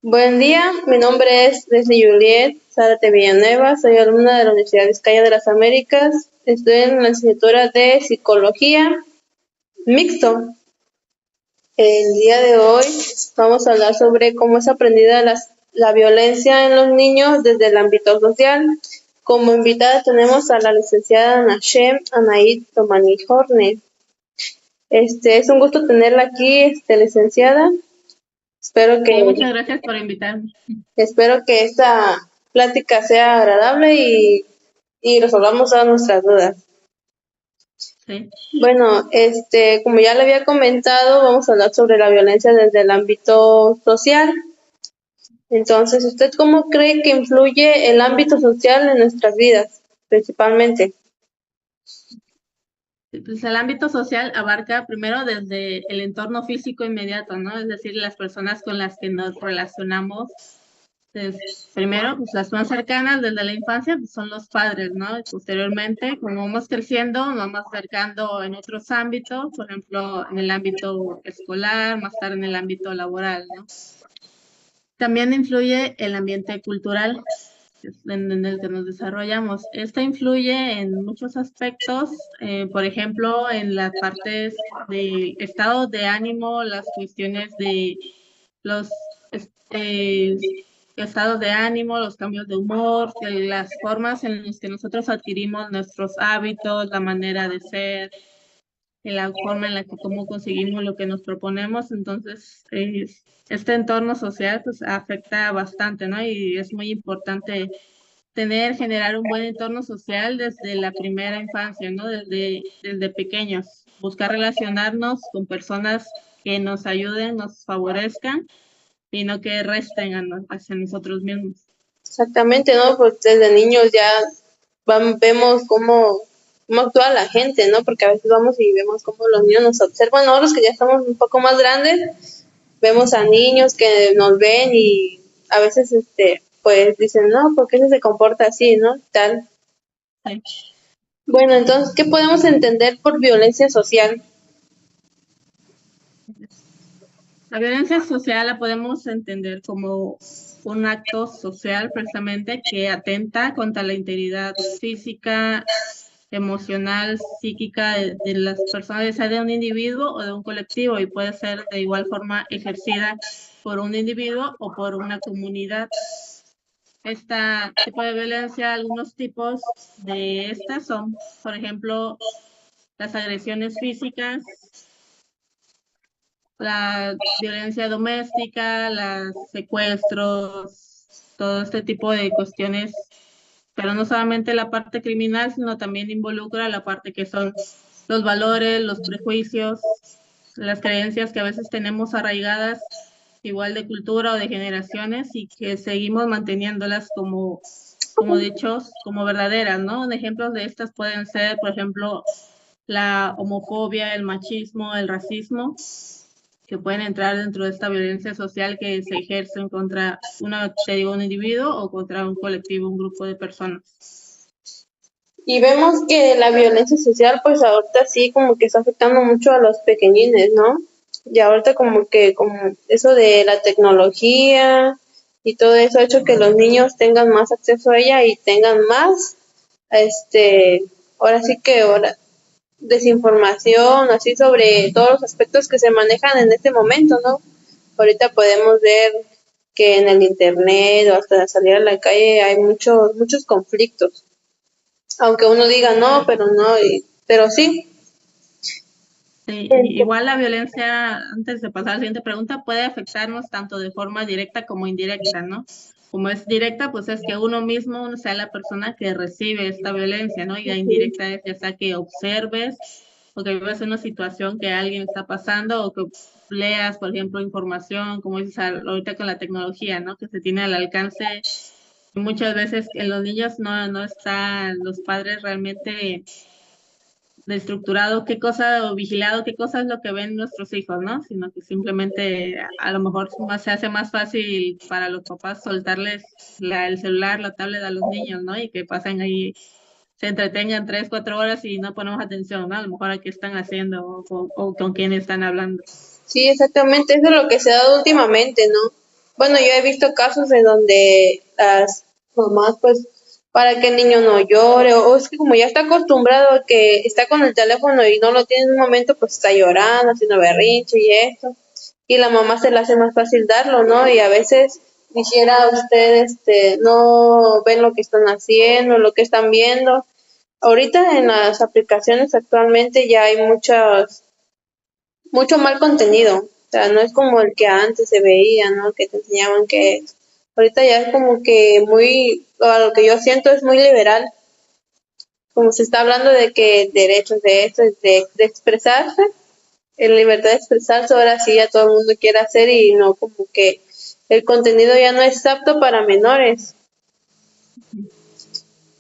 Buen día, mi nombre es Leslie Juliet Zárate Villanueva, soy alumna de la Universidad Vizcaya de las Américas, estoy en la licenciatura de Psicología Mixto. El día de hoy vamos a hablar sobre cómo es aprendida la violencia en los niños desde el ámbito social. Como invitada tenemos a la licenciada Nashem Anaid Tomani Horne. Es un gusto tenerla aquí, licenciada. Espero Sí, que muchas gracias por invitarme. Espero que esta plática sea agradable y resolvamos todas nuestras dudas. Sí. Bueno, como ya le había comentado, vamos a hablar sobre la violencia desde el ámbito social. Entonces, ¿usted cómo cree que influye el ámbito social en nuestras vidas, principalmente? Pues el ámbito social abarca primero desde el entorno físico inmediato, ¿no? Es decir, las personas con las que nos relacionamos. Primero, pues las más cercanas desde la infancia pues, son los padres, ¿no? Y posteriormente, como vamos creciendo, nos vamos acercando en otros ámbitos, por ejemplo, en el ámbito escolar, más tarde en el ámbito laboral, ¿no? También influye el ambiente cultural en el que nos desarrollamos. Esta influye en muchos aspectos, por ejemplo, en las partes de estado de ánimo, las cuestiones de los estados de ánimo, los cambios de humor, las formas en las que nosotros adquirimos nuestros hábitos, la manera de ser, en la forma en la que cómo conseguimos lo que nos proponemos. Entonces, este entorno social pues afecta bastante, ¿no? Y es muy importante generar un buen entorno social desde la primera infancia, ¿no? Desde pequeños. Buscar relacionarnos con personas que nos ayuden, nos favorezcan y no que resten hacia nosotros mismos. Exactamente, ¿no? Pues desde niños ya vemos cómo actúa la gente, ¿no? Porque a veces vamos y vemos cómo los niños nos observan. Nosotros que ya estamos un poco más grandes, vemos a niños que nos ven y a veces pues dicen, no, ¿por qué se comporta así, no? Tal. Sí. Bueno, entonces, ¿qué podemos entender por violencia social? La violencia social la podemos entender como un acto social precisamente que atenta contra la integridad física, emocional, psíquica de las personas, ya sea de un individuo o de un colectivo, y puede ser de igual forma ejercida por un individuo o por una comunidad. Esta tipo de violencia, algunos tipos de estas son, por ejemplo, las agresiones físicas, la violencia doméstica, los secuestros, todo este tipo de cuestiones, pero no solamente la parte criminal, sino también involucra la parte que son los valores, los prejuicios, las creencias que a veces tenemos arraigadas, igual de cultura o de generaciones, y que seguimos manteniéndolas como dichos, como verdaderas, ¿no? Ejemplos de estas pueden ser, por ejemplo, la homofobia, el machismo, el racismo, que pueden entrar dentro de esta violencia social que se ejerce contra te digo, un individuo o contra un colectivo, un grupo de personas. Y vemos que la violencia social, pues ahorita sí como que está afectando mucho a los pequeñines, ¿no? Y ahorita como eso de la tecnología y todo eso ha hecho que los niños tengan más acceso a ella y tengan más, este, ahora sí que ahora desinformación, así sobre todos los aspectos que se manejan en este momento, ¿no? Ahorita podemos ver que en el internet o hasta salir a la calle hay muchos conflictos. Aunque uno diga no, pero no, pero sí. Sí, igual la violencia, antes de pasar a la siguiente pregunta, puede afectarnos tanto de forma directa como indirecta, ¿no? Como es directa, pues es que uno sea la persona que recibe esta violencia, ¿no? Y la indirecta es ya sea que observes o que vivas una situación que alguien está pasando o que leas, por ejemplo, información, como dices ahorita con la tecnología, ¿no? Que se tiene al alcance. Muchas veces en los niños no están los padres realmente de estructurado qué cosa o vigilado qué cosa es lo que ven nuestros hijos, ¿no? Sino que simplemente a lo mejor se hace más fácil para los papás soltarles el celular, la tablet a los niños, ¿no? Y que pasen ahí, se entretengan 3, 4 horas y no ponemos atención, ¿no? A lo mejor a qué están haciendo o con quién están hablando. Sí, exactamente, eso es lo que se ha dado últimamente, ¿no? bueno, yo he visto casos en donde las mamás, pues, para que el niño no llore, o es que como ya está acostumbrado a que está con el teléfono y no lo tiene en un momento, pues está llorando, haciendo berrinche y esto, y la mamá se le hace más fácil darlo, ¿no? Y a veces dijera usted, no ven lo que están haciendo, lo que están viendo. Ahorita en las aplicaciones actualmente ya hay mucho mal contenido. O sea, no es como el que antes se veía, ¿no? Que te enseñaban que ahorita ya es como que muy, a lo que yo siento es muy liberal. Como se está hablando de que derechos de esto, de expresarse, en libertad de expresarse, ahora sí ya todo el mundo quiere hacer y no como que el contenido ya no es apto para menores.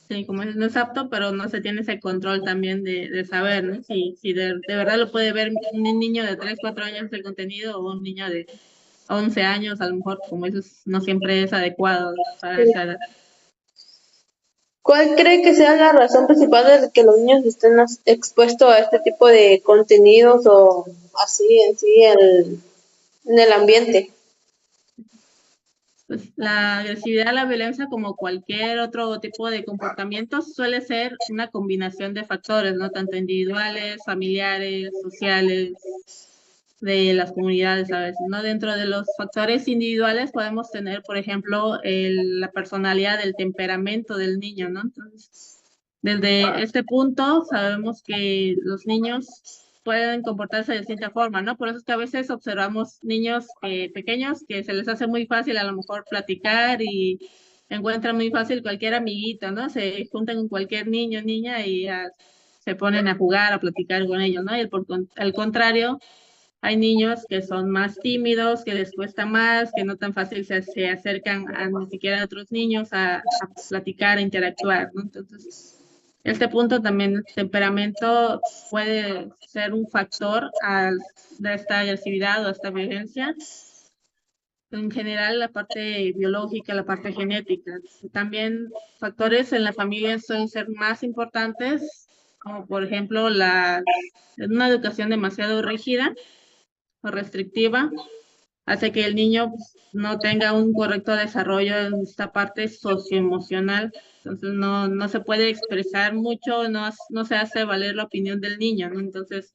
Sí, como no es apto, pero no se tiene ese control también de saber, ¿no? Si de verdad lo puede ver un niño de 3 4 años el contenido o un niño de 11 años, a lo mejor como eso no siempre es adecuado para esa edad. ¿Cuál cree que sea la razón principal de que los niños estén expuestos a este tipo de contenidos o así en sí en el ambiente? Pues la agresividad, la violencia, como cualquier otro tipo de comportamiento, suele ser una combinación de factores, ¿no? Tanto individuales, familiares, sociales, de las comunidades a veces, ¿no? Dentro de los factores individuales podemos tener, por ejemplo, la personalidad, el temperamento del niño, ¿no? Entonces, desde este punto sabemos que los niños pueden comportarse de distinta forma, ¿no? Por eso es que a veces observamos niños pequeños que se les hace muy fácil a lo mejor platicar y encuentran muy fácil cualquier amiguito, ¿no? Se juntan con cualquier niño, niña y se ponen a jugar, a platicar con ellos, ¿no? Y al contrario, hay niños que son más tímidos, que les cuesta más, que no tan fácil se acercan a ni siquiera a otros niños a platicar, a interactuar, ¿no? Entonces, este punto también, el temperamento puede ser un factor de esta agresividad o esta violencia. En general, la parte biológica, la parte genética. También factores en la familia suelen ser más importantes, como por ejemplo una educación demasiado rígida o restrictiva hace que el niño pues, no tenga un correcto desarrollo en esta parte socioemocional. Entonces no se puede expresar mucho, no se hace valer la opinión del niño, ¿no? Entonces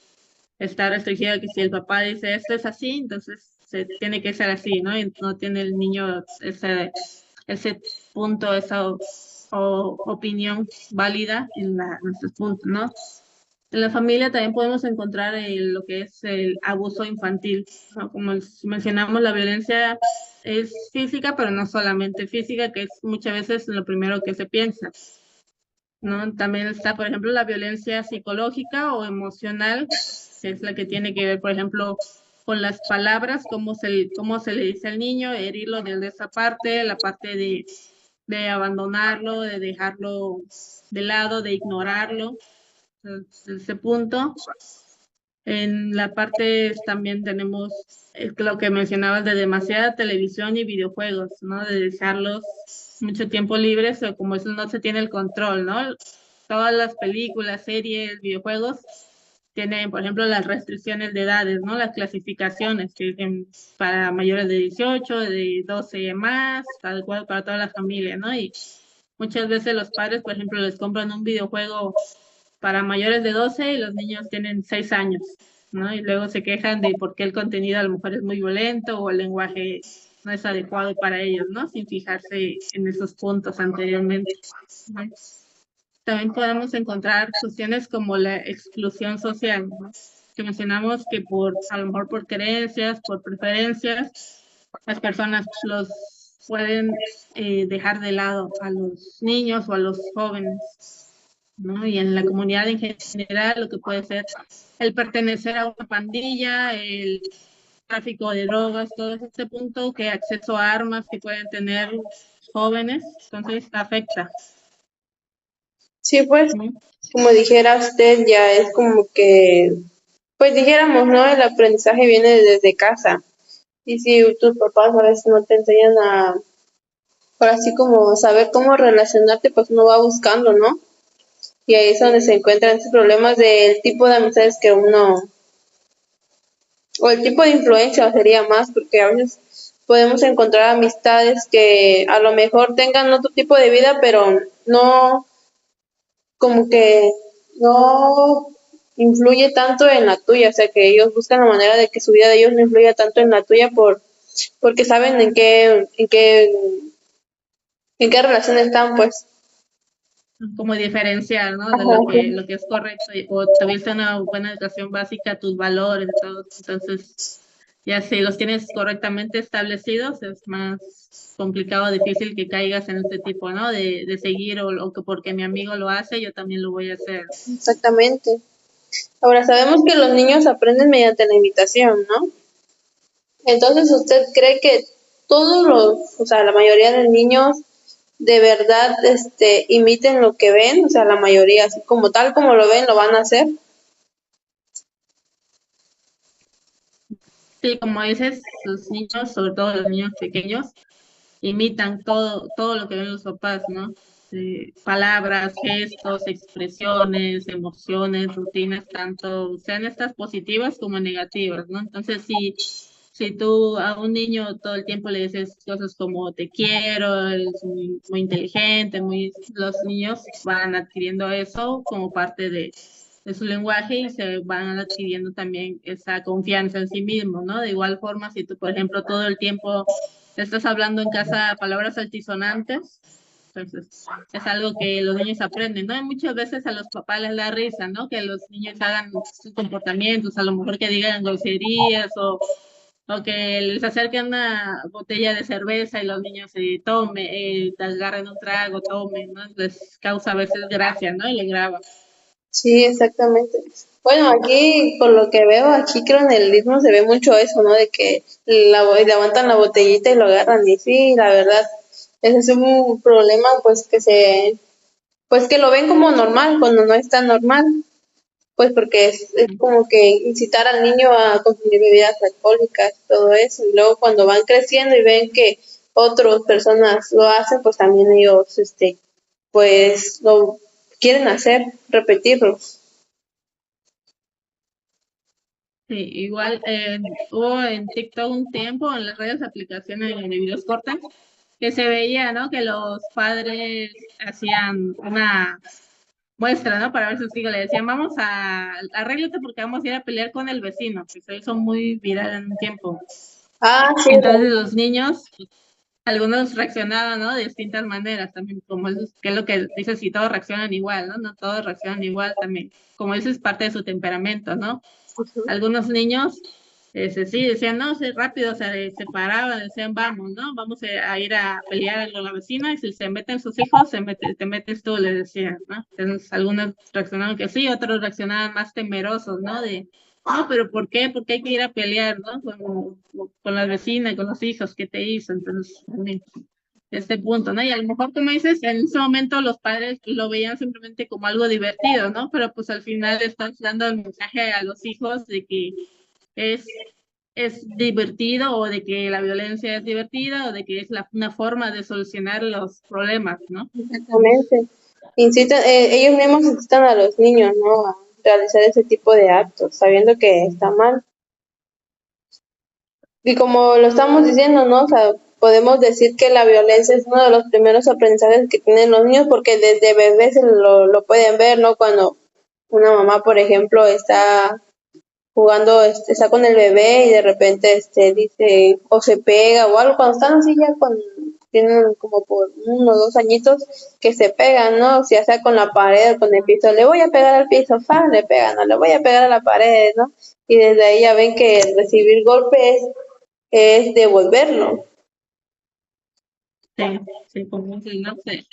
está restringido que si el papá dice esto es así, entonces se tiene que ser así, ¿no? Y no tiene el niño ese punto, esa opinión válida en estos puntos, ¿no? En la familia también podemos encontrar lo que es el abuso infantil, ¿no? Como mencionamos, la violencia es física, pero no solamente física, que es muchas veces lo primero que se piensa, ¿no? También está, por ejemplo, la violencia psicológica o emocional, que es la que tiene que ver, por ejemplo, con las palabras, cómo se le dice al niño, herirlo desde esa parte, la parte de abandonarlo, de dejarlo de lado, de ignorarlo, desde ese punto. En la parte también tenemos lo que mencionabas de demasiada televisión y videojuegos, ¿no? De dejarlos mucho tiempo libres, o como eso no se tiene el control, ¿no? Todas las películas, series, videojuegos tienen, por ejemplo, las restricciones de edades, ¿no? Las clasificaciones que dicen para mayores de 18, de 12 más, adecuado para toda la familia, ¿no? Y muchas veces los padres, por ejemplo, les compran un videojuego para mayores de 12 y los niños tienen 6 años, ¿no? Y luego se quejan de por qué el contenido a lo mejor es muy violento o el lenguaje no es adecuado para ellos, ¿no? Sin fijarse en esos puntos anteriormente, ¿no? También podemos encontrar cuestiones como la exclusión social, ¿no? Que mencionamos que a lo mejor por creencias, por preferencias, las personas los pueden dejar de lado a los niños o a los jóvenes, ¿no? Y en la comunidad en general, lo que puede ser el pertenecer a una pandilla, el tráfico de drogas, todo este punto, que acceso a armas que pueden tener jóvenes, entonces afecta, Sí, pues, ¿no? como dijera usted, ya es como que, pues dijéramos, ¿no? El aprendizaje viene desde casa. Y si tus papás a veces no te enseñan por así como saber cómo relacionarte, pues uno va buscando, ¿no? Y ahí es donde se encuentran esos problemas del tipo de amistades que uno, o el tipo de influencia sería más, porque a veces podemos encontrar amistades que a lo mejor tengan otro tipo de vida, pero no, como que no influye tanto en la tuya, o sea, que ellos buscan la manera de que su vida de ellos no influya tanto en la tuya porque saben en qué relación están, pues. como diferenciar, ¿no? De Ajá, lo que es correcto, o tuviste una buena educación básica, tus valores, todo. Entonces, ya si los tienes correctamente establecidos, es más complicado, difícil que caigas en este tipo, ¿no? De seguir o que porque mi amigo lo hace, yo también lo voy a hacer. exactamente. Ahora sabemos que los niños aprenden mediante la imitación, ¿no? Entonces, ¿usted cree que o sea, la mayoría de niños de verdad, imiten lo que ven? O sea, la mayoría, así como tal como lo ven, lo van a hacer. Sí, como dices, los niños, sobre todo los niños pequeños, imitan todo lo que ven los papás, ¿no? Palabras, gestos, expresiones, emociones, rutinas, tanto sean estas positivas como negativas, ¿no? Entonces, si tú a un niño todo el tiempo le dices cosas como te quiero, eres muy inteligente, los niños van adquiriendo eso como parte de su lenguaje y se van adquiriendo también esa confianza en sí mismos, ¿no? De igual forma, si tú, por ejemplo, todo el tiempo estás hablando en casa palabras altisonantes, entonces es algo que los niños aprenden, ¿no? Y muchas veces a los papás les da risa, ¿no? Que los niños hagan sus comportamientos, a lo mejor que digan groserías o que les acerquen una botella de cerveza y los niños se tomen, te agarren un trago, tomen, ¿no? Les causa a veces gracia, ¿no? Y le graba. Sí, exactamente. Bueno, aquí, por lo que veo, aquí creo en el ritmo se ve mucho eso, ¿no? De que levantan la botellita y lo agarran. Y sí, la verdad, ese es un problema, pues que lo ven como normal, cuando no es tan normal. Pues porque es como que incitar al niño a consumir bebidas alcohólicas, todo eso. Y luego cuando van creciendo y ven que otras personas lo hacen, pues también ellos, pues lo quieren hacer, repetirlo. Sí, igual hubo en TikTok un tiempo, en las redes aplicaciones de videos cortos, que se veía, ¿no? Que los padres hacían una muestra, ¿no? Para ver sus hijos, le decían, arréglate porque vamos a ir a pelear con el vecino, que se hizo muy viral en un tiempo. Ah, sí, Entonces los niños, algunos reaccionaban, ¿no? De distintas maneras también, que es lo que dices, si todos reaccionan igual, ¿no? No todos reaccionan igual también, como eso es parte de su temperamento, ¿no? ujú. Algunos niños, sí, decían, no, sí, rápido, se paraban, decían, vamos, ¿no? Vamos a ir a pelear con la vecina y si se meten sus hijos, te metes tú, le decían, ¿no? Entonces, algunos reaccionaron que sí, otros reaccionaban más temerosos, ¿no? No, pero ¿por qué? ¿Por qué hay que ir a pelear, ¿no? Con la vecina, con los hijos, ¿qué te hizo? Entonces, también este punto, ¿no? Y a lo mejor, como dices, en ese momento los padres lo veían simplemente como algo divertido, ¿no? Pero pues al final estás dando el mensaje a los hijos de que es, es divertido o de que la violencia es divertida o de que es una forma de solucionar los problemas, ¿no? Exactamente. Ellos mismos incitan a los niños, ¿no? A realizar ese tipo de actos, sabiendo que está mal. Y como lo estamos diciendo, ¿no? O sea, podemos decir que la violencia es uno de los primeros aprendizajes que tienen los niños porque desde bebés lo pueden ver, ¿no? Cuando una mamá, por ejemplo, está jugando, está con el bebé y de repente, dice, o se pega o algo, cuando están así ya tienen como por 1 o 2 añitos que se pegan, ¿no? Si ya sea con la pared o con el piso, le voy a pegar al piso, fa, le pegan, no, le voy a pegar a la pared, ¿no? Y desde ahí ya ven que recibir golpes es devolverlo. Sí, sí, como dices, no sé,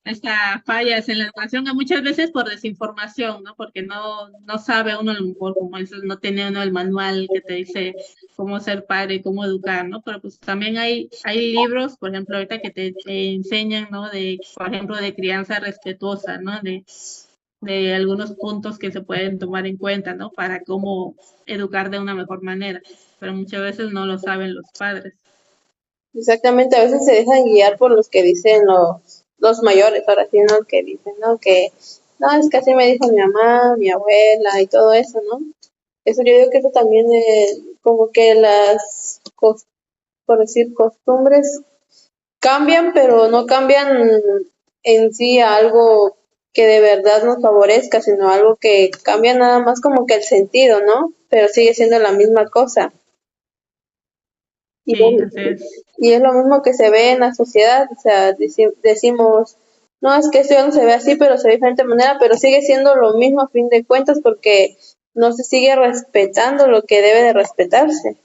esta fallas en la educación que muchas veces por desinformación, ¿no? Porque no sabe uno, a lo mejor, como dices, no tiene uno el manual que te dice cómo ser padre, cómo educar, ¿no? Pero pues también hay libros, por ejemplo, ahorita que te enseñan, ¿no? Por ejemplo, de crianza respetuosa, ¿no? De algunos puntos que se pueden tomar en cuenta, ¿no? Para cómo educar de una mejor manera, pero muchas veces no lo saben los padres. Exactamente, a veces se dejan guiar por los que dicen los mayores, ahora sí, ¿no? Que dicen, ¿no? Que, no, es que así me dijo mi mamá, mi abuela y todo eso, ¿no? Eso yo digo que eso también como que por decir, costumbres cambian, pero no cambian en sí a algo que de verdad nos favorezca, sino algo que cambia nada más como que el sentido, ¿no? Pero sigue siendo la misma cosa. Y Sí, así es. y es lo mismo que se ve en la sociedad, o sea, decimos, no, es que esto ya no se ve así, pero se ve de diferente manera, pero sigue siendo lo mismo a fin de cuentas porque no se sigue respetando lo que debe de respetarse.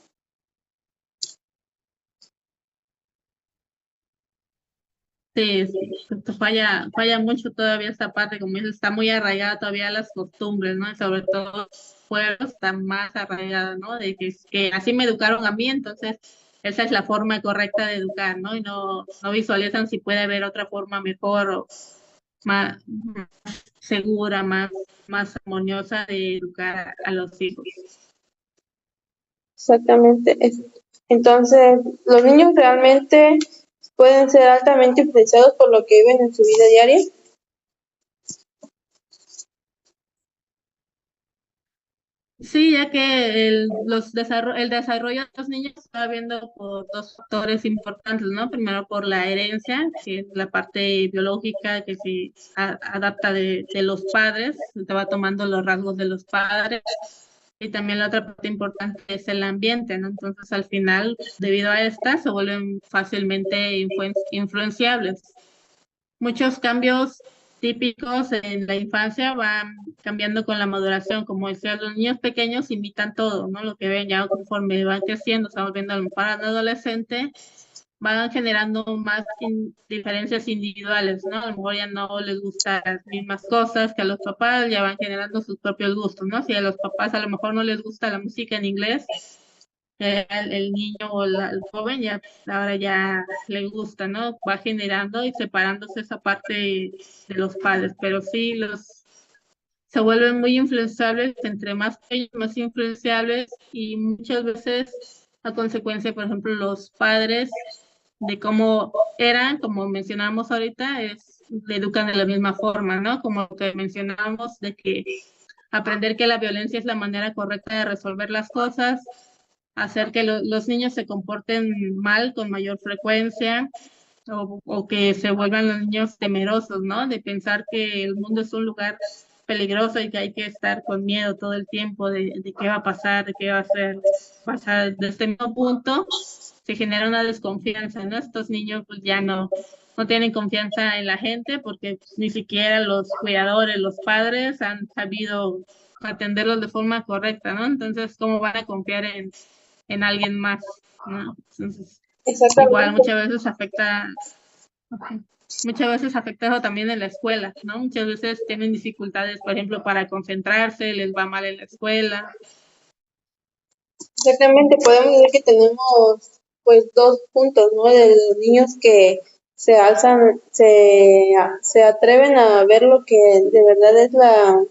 Sí, falla mucho todavía esta parte, como dices, está muy arraigada todavía las costumbres, ¿no? Y sobre todo los pueblos están más arraigadas, ¿no? De que así me educaron a mí, entonces esa es la forma correcta de educar, ¿no? Y no visualizan si puede haber otra forma mejor o más segura, más armoniosa de educar a los hijos. Exactamente. Entonces, los niños realmente pueden ser altamente influenciados por lo que viven en su vida diaria. Sí, ya que el desarrollo de los niños está viendo por dos factores importantes, ¿no? Primero por la herencia, que es la parte biológica que se adapta de los padres, se va tomando los rasgos de los padres, y también la otra parte importante es el ambiente, ¿no? Entonces, al final, debido a esta, se vuelven fácilmente influenciables. Muchos cambios típicos en la infancia van cambiando con la maduración, como decía, los niños pequeños imitan todo, ¿no? Lo que ven ya conforme van creciendo, se van volviendo a lo mejor adolescente, van generando más diferencias individuales, ¿no? A lo mejor ya no les gustan las mismas cosas que a los papás, ya van generando sus propios gustos, ¿no? Si a los papás a lo mejor no les gusta la música en inglés, el niño o el joven ya ahora ya le gusta, ¿no? Va generando y separándose esa parte de los padres, pero sí los se vuelven muy influenciables, entre más ellos más influenciables y muchas veces a consecuencia, por ejemplo, los padres de cómo eran, como mencionamos ahorita, le educan de la misma forma, ¿no? Como lo que mencionamos de que aprender que la violencia es la manera correcta de resolver las cosas, hacer que los niños se comporten mal con mayor frecuencia o que se vuelvan los niños temerosos, ¿no? De pensar que el mundo es un lugar peligroso y que hay que estar con miedo todo el tiempo de qué va a pasar, de qué va a ser. Pasar de este mismo punto se genera una desconfianza, ¿no? Estos niños pues ya no tienen confianza en la gente porque pues, ni siquiera los cuidadores, los padres han sabido atenderlos de forma correcta, ¿no? Entonces, ¿cómo van a confiar en alguien más, ¿no? Entonces, igual Exactamente. muchas veces afecta eso también en la escuela, ¿no? Muchas veces tienen dificultades, por ejemplo, para concentrarse, les va mal en la escuela. Exactamente, podemos decir que tenemos pues dos puntos, ¿no? De los niños que se alzan, se atreven a ver lo que de verdad es la...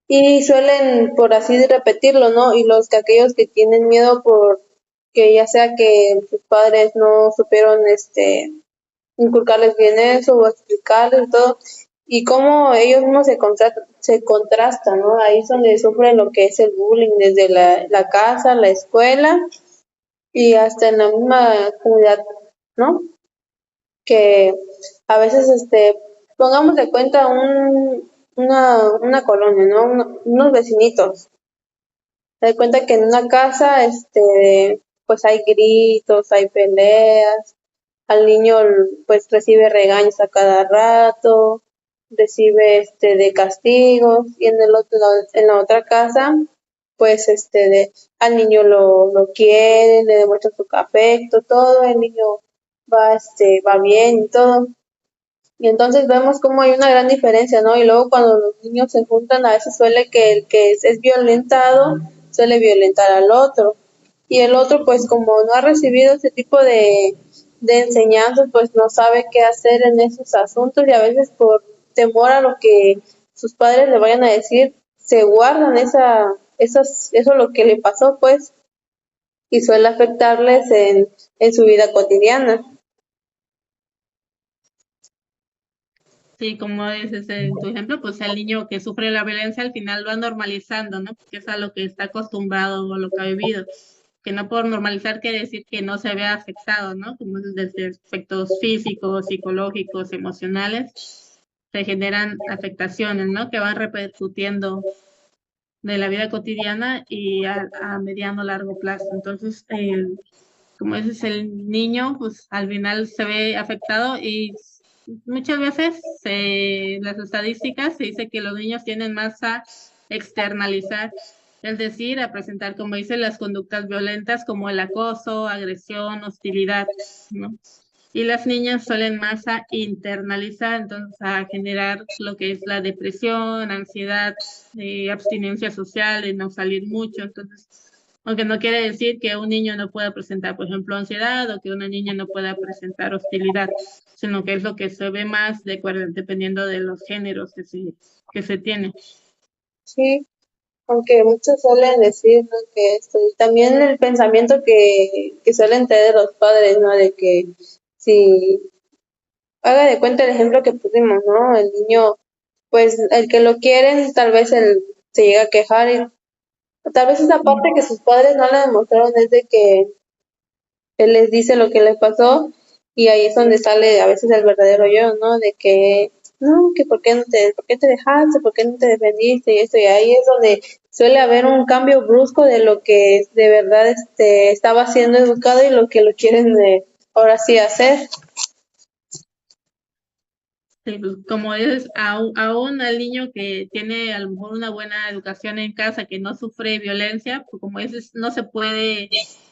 Y suelen, por así repetirlo, ¿no? Y los que aquellos que tienen miedo por que ya sea que sus padres no supieron, inculcarles bien eso o explicarles todo, y cómo ellos mismos se contrastan, ¿no? Ahí es donde sufren lo que es el bullying, desde la casa, la escuela y hasta en la misma comunidad, ¿no? Que a veces, pongamos de cuenta una colonia, ¿no? Unos vecinitos. Se da cuenta que en una casa, pues hay gritos, hay peleas, al niño pues recibe regaños a cada rato, recibe de castigos, y en el otro en la otra casa pues al niño lo quiere, le demuestra su afecto, todo, el niño va bien y todo. Y entonces vemos cómo hay una gran diferencia, ¿no? Y luego cuando los niños se juntan, a veces suele que el que es violentado suele violentar al otro. Y el otro, pues como no ha recibido ese tipo de enseñanzas, pues no sabe qué hacer en esos asuntos y a veces por temor a lo que sus padres le vayan a decir, se guardan eso lo que le pasó, pues, y suele afectarles en su vida cotidiana. Sí, como dices en tu ejemplo, pues el niño que sufre la violencia al final va normalizando, ¿no? Porque es a lo que está acostumbrado o lo que ha vivido. que no por normalizar quiere decir que no se vea afectado, ¿no? Como es desde aspectos físicos, psicológicos, emocionales, se generan afectaciones, ¿no? Que van repercutiendo de la vida cotidiana y a mediano largo plazo. Entonces, como dices, el niño, pues al final se ve afectado y muchas veces las estadísticas se dice que los niños tienen más a externalizar, es decir, a presentar, como dice, las conductas violentas como el acoso, agresión, hostilidad, ¿no? Y las niñas suelen más a internalizar, entonces a generar lo que es la depresión, ansiedad, abstinencia social, de no salir mucho. Entonces, aunque no quiere decir que un niño no pueda presentar, por ejemplo, ansiedad o que una niña no pueda presentar hostilidad, sino que es lo que se ve más dependiendo de los géneros que se tiene. Sí, aunque muchos suelen decir, ¿no? Que esto, y también el pensamiento que suelen tener los padres, ¿no? De que si haga de cuenta el ejemplo que pusimos, ¿no? El niño, pues el que lo quieren, tal vez él se llega a quejar y tal vez esa parte que sus padres no le demostraron es de que él les dice lo que le pasó y ahí es donde sale a veces el verdadero yo, ¿no? De que, no, que por qué te dejaste, por qué no te defendiste y esto, y ahí es donde suele haber un cambio brusco de lo que de verdad estaba siendo educado y lo que lo quieren ahora sí hacer. Sí, pues, como dices, aún al niño que tiene a lo mejor una buena educación en casa, que no sufre violencia, pues como dices, no se puede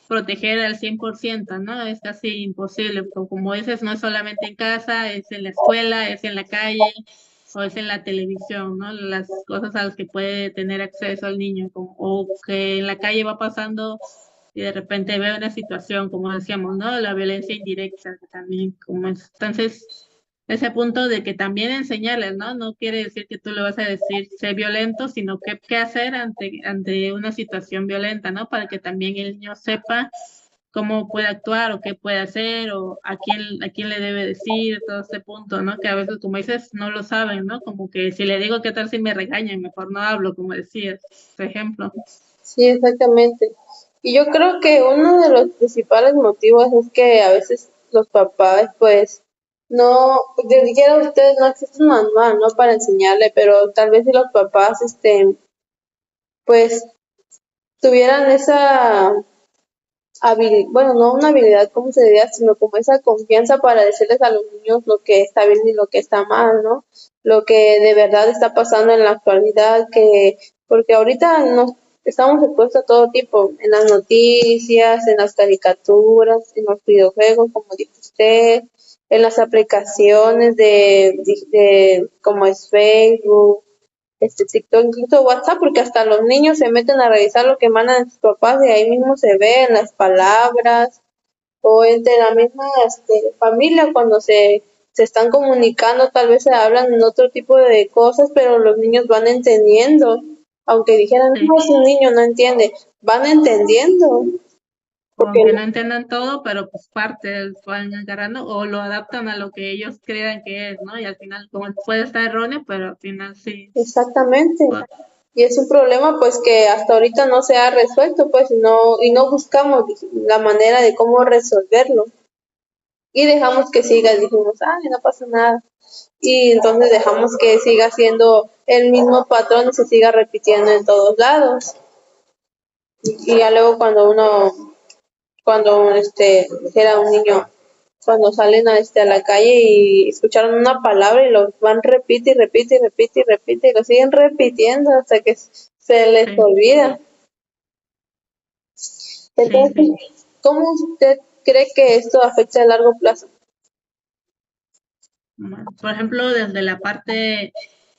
proteger al 100%, ¿no? Es casi imposible, porque como dices, no es solamente en casa, es en la escuela, es en la calle o es en la televisión, ¿no? Las cosas a las que puede tener acceso el niño, o que en la calle va pasando y de repente ve una situación, como decíamos, ¿no? La violencia indirecta también, como es. Entonces, ese punto de que también enseñarles, ¿no? No quiere decir que tú le vas a decir sé violento, sino qué hacer ante una situación violenta, ¿no? Para que también el niño sepa cómo puede actuar o qué puede hacer o a quién le debe decir, todo ese punto, ¿no? Que a veces, como dices, no lo saben, ¿no? Como que si le digo qué tal si me regañan, mejor no hablo, como decías, por ejemplo. Sí, exactamente. Y yo creo que uno de los principales motivos es que a veces los papás, pues, no, ni siquiera ustedes no existe un manual, ¿no? Para enseñarle, pero tal vez si los papás, pues, tuvieran esa bueno, no una habilidad, como se diría, sino como esa confianza para decirles a los niños lo que está bien y lo que está mal, ¿no? Lo que de verdad está pasando en la actualidad, porque ahorita nos estamos expuestos a todo tipo, en las noticias, en las caricaturas, en los videojuegos, como dice usted, en las aplicaciones como es Facebook, TikTok, incluso WhatsApp, porque hasta los niños se meten a revisar lo que mandan sus papás y ahí mismo se ven las palabras o entre la misma familia cuando se están comunicando, tal vez se hablan en otro tipo de cosas, pero los niños van entendiendo, aunque dijeran, Sí. no, es un niño, no entiende, van entendiendo, porque Aunque no entiendan todo, pero pues parte van agarrando o lo adaptan a lo que ellos crean que es, ¿no? Y al final, como puede estar erróneo, pero al final sí. exactamente. Pues, Y es un problema pues que hasta ahorita no se ha resuelto pues y no buscamos la manera de cómo resolverlo. Y dejamos que siga, dijimos, ay, no pasa nada. Y entonces dejamos que siga siendo el mismo patrón y se siga repitiendo en todos lados. Y ya luego cuando era un niño, cuando salen a la calle y escucharon una palabra y lo van repite y repite y repite y repite y lo siguen repitiendo hasta que se les sí, olvida. sí, Entonces, sí. ¿cómo usted cree que esto afecta a largo plazo? Bueno, por ejemplo, desde la parte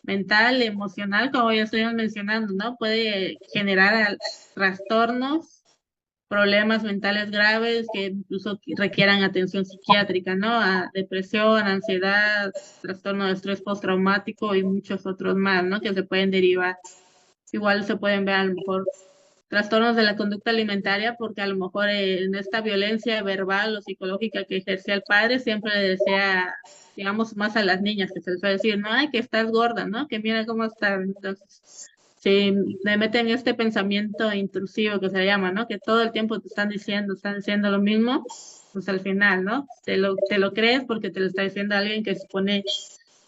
mental, emocional, como ya estuvimos mencionando, ¿no? Puede generar trastornos, problemas mentales graves que incluso requieran atención psiquiátrica, ¿no? A depresión, ansiedad, trastorno de estrés postraumático y muchos otros más, ¿no? Que se pueden derivar. Igual se pueden ver a lo mejor trastornos de la conducta alimentaria, porque a lo mejor en esta violencia verbal o psicológica que ejercía el padre, siempre le decía, digamos, más a las niñas, que se les suele decir, no, ay, que estás gorda, ¿no? Que mira cómo estás. Entonces, si me meten este pensamiento intrusivo que se llama, ¿no? Que todo el tiempo te están diciendo lo mismo, pues al final, ¿no? Te lo crees porque te lo está diciendo alguien que supone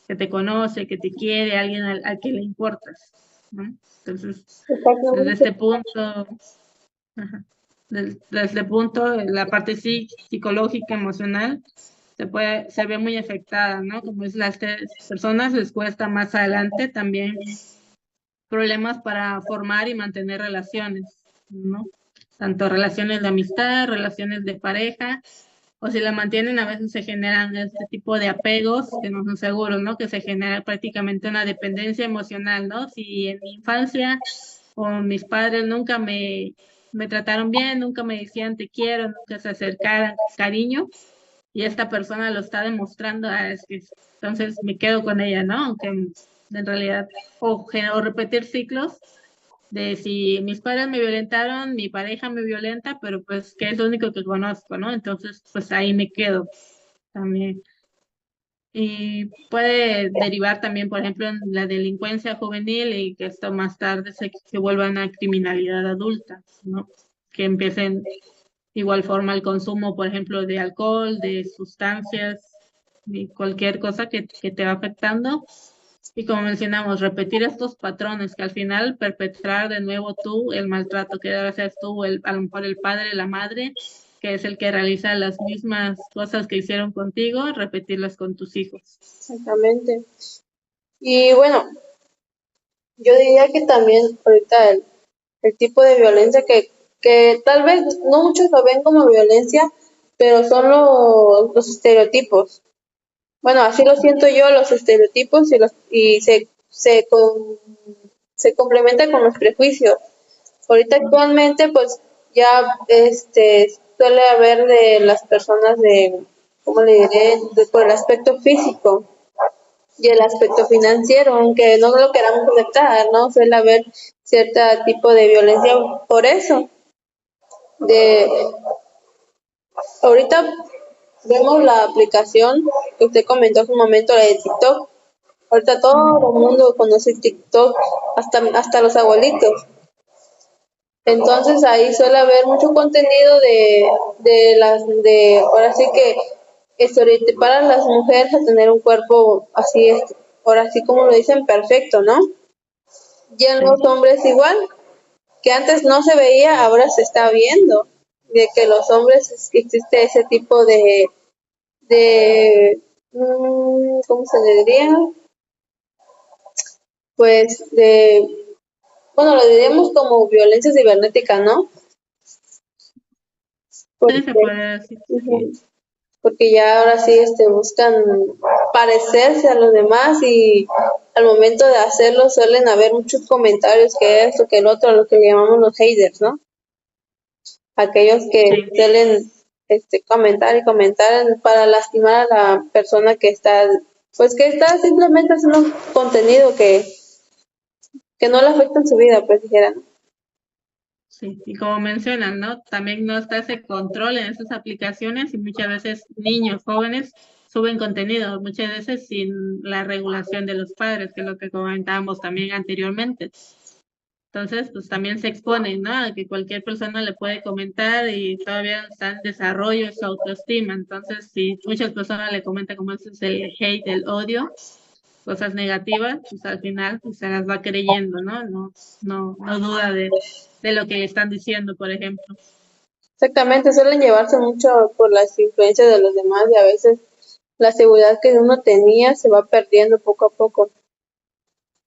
que te conoce, que te quiere, alguien al que le importas, ¿no? Entonces, desde Exactamente. este punto, ajá, desde este punto, la parte psicológica, emocional, se ve muy afectada, ¿no? Como es las personas les cuesta más adelante también problemas para formar y mantener relaciones, ¿no? Tanto relaciones de amistad, relaciones de pareja, o si la mantienen, a veces se generan este tipo de apegos que no son seguros, ¿no? Que se genera prácticamente una dependencia emocional, ¿no? Si en mi infancia o mis padres nunca me trataron bien, nunca me decían te quiero, nunca se acercaran, cariño, y esta persona lo está demostrando, es que entonces me quedo con ella, ¿no? Aunque en realidad, o repetir ciclos de si mis padres me violentaron, mi pareja me violenta, pero pues que es lo único que conozco, ¿no? Entonces, pues ahí me quedo también. Y puede derivar también, por ejemplo, en la delincuencia juvenil y que esto más tarde se vuelva una criminalidad adulta, ¿no? Que empiecen igual forma el consumo, por ejemplo, de alcohol, de sustancias, de cualquier cosa que te va afectando. Y como mencionamos, repetir estos patrones que al final perpetrar de nuevo tú el maltrato, que ahora seas tú, a lo mejor el padre, la madre, que es el que realiza las mismas cosas que hicieron contigo, repetirlas con tus hijos. Exactamente. Y bueno, yo diría que también ahorita el tipo de violencia que tal vez no muchos lo ven como violencia, pero son los estereotipos. Bueno, así lo siento yo, los estereotipos se complementa con los prejuicios. Ahorita actualmente, pues ya suele haber de las personas ¿cómo le diré? Por el aspecto físico y el aspecto financiero, aunque no lo queramos aceptar, ¿no? Suele haber cierto tipo de violencia por eso. De, ahorita vemos la aplicación que usted comentó hace un momento, la de TikTok. Ahorita todo el mundo conoce TikTok, hasta los abuelitos. Entonces ahí suele haber mucho contenido ahora sí que estereotipar a las mujeres a tener un cuerpo así, ahora sí como lo dicen, perfecto, ¿no? Y en los Sí, hombres igual, que antes no se veía, ahora se está viendo, de que los hombres existe ese tipo ¿cómo se le diría? Pues bueno, lo diríamos como violencia cibernética, ¿no? sí, se Porque, puede decir, ujú, sí. porque ya ahora sí buscan parecerse a los demás y al momento de hacerlo suelen haber muchos comentarios que esto, que el otro, lo que le llamamos los haters, ¿no? Aquellos que Sí. suelen comentar y comentar para lastimar a la persona pues que está simplemente haciendo un contenido que no le afecta en su vida, pues dijeran. Sí, y como mencionan, ¿no? También no está ese control en esas aplicaciones y muchas veces niños, jóvenes suben contenido, muchas veces sin la regulación de los padres, que es lo que comentábamos también anteriormente. Entonces, pues también se exponen, ¿no? A que cualquier persona le puede comentar y todavía está en desarrollo su autoestima. Entonces, si muchas personas le comentan como ese es el hate, el odio, cosas negativas, pues al final pues, se las va creyendo, ¿no? No duda de lo que le están diciendo, por ejemplo. Exactamente, suelen llevarse mucho por las influencias de los demás y a veces la seguridad que uno tenía se va perdiendo poco a poco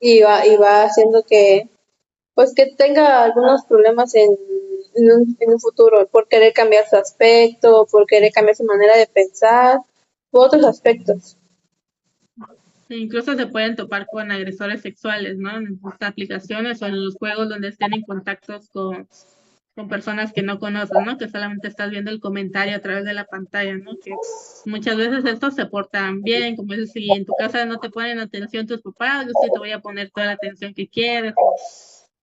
y va haciendo pues que tenga algunos problemas en un futuro por querer cambiar su aspecto, por querer cambiar su manera de pensar u otros aspectos. E incluso se pueden topar con agresores sexuales, ¿no? En estas aplicaciones o en los juegos donde estén en contactos con personas que no conocen, ¿no? Que solamente estás viendo el comentario a través de la pantalla, ¿no? Que muchas veces estos se portan bien, como dices, si en tu casa no te ponen atención tus papás, yo sí te voy a poner toda la atención que quieres,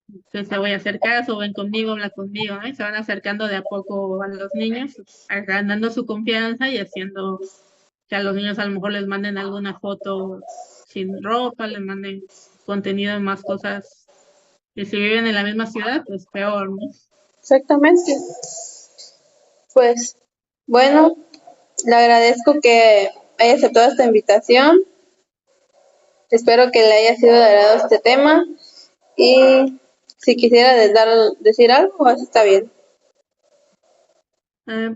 entonces te voy a hacer caso, ven conmigo, habla conmigo, ¿no? Y se van acercando de a poco a los niños, ganando su confianza y haciendo que a los niños a lo mejor les manden alguna foto sin ropa, les manden contenido de más cosas Y si viven en la misma ciudad, pues peor, ¿no? Exactamente. Pues bueno, le agradezco que haya aceptado esta invitación. Espero que le haya sido de agrado este tema y si quisiera decir algo, así está bien.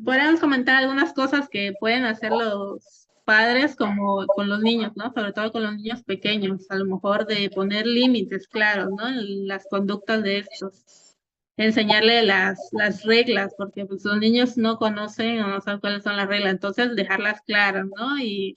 Podríamos comentar algunas cosas que pueden hacer los padres como con los niños, ¿no? Sobre todo con los niños pequeños, a lo mejor de poner límites claros, ¿no? En las conductas de estos, enseñarle las reglas, porque pues los niños no conocen o no saben cuáles son las reglas, entonces dejarlas claras, ¿no? Y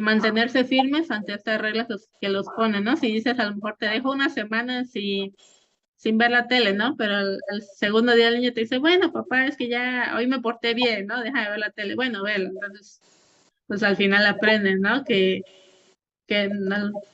mantenerse firmes ante estas reglas que los ponen, ¿no? Si dices, a lo mejor te dejo una semana sin ver la tele, ¿no? Pero al segundo día el niño te dice, bueno, papá, es que ya hoy me porté bien, ¿no? Deja de ver la tele. Bueno, velo. Entonces, pues al final aprenden, ¿no? Que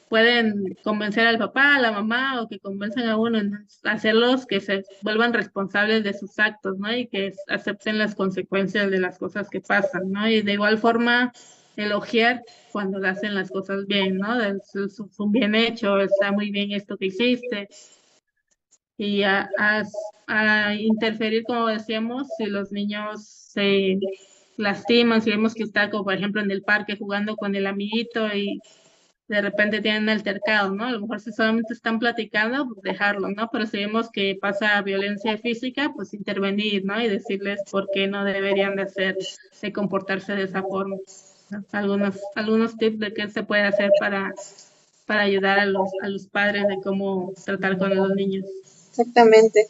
pueden convencer al papá, a la mamá, o que convencen a uno en hacerlos que se vuelvan responsables de sus actos, ¿no? Y que acepten las consecuencias de las cosas que pasan, ¿no? Y de igual forma, elogiar cuando hacen las cosas bien, ¿no? Es un bien hecho, está muy bien esto que hiciste y a interferir, como decíamos, si los niños se lastiman, si vemos que está, como por ejemplo, en el parque jugando con el amiguito y de repente tienen altercado, ¿no? A lo mejor si solamente están platicando, pues dejarlo, ¿no? Pero si vemos que pasa violencia física, pues intervenir, ¿no? Y decirles por qué no deberían de comportarse de esa forma, ¿no? Algunos tips de qué se puede hacer para ayudar a los padres de cómo tratar con los niños. Exactamente.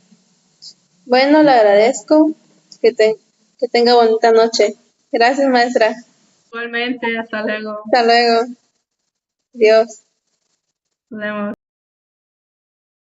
Bueno, le agradezco. Que, te, que tenga bonita noche. Gracias, maestra. Igualmente, hasta luego. Hasta luego. Adiós. Nos vemos.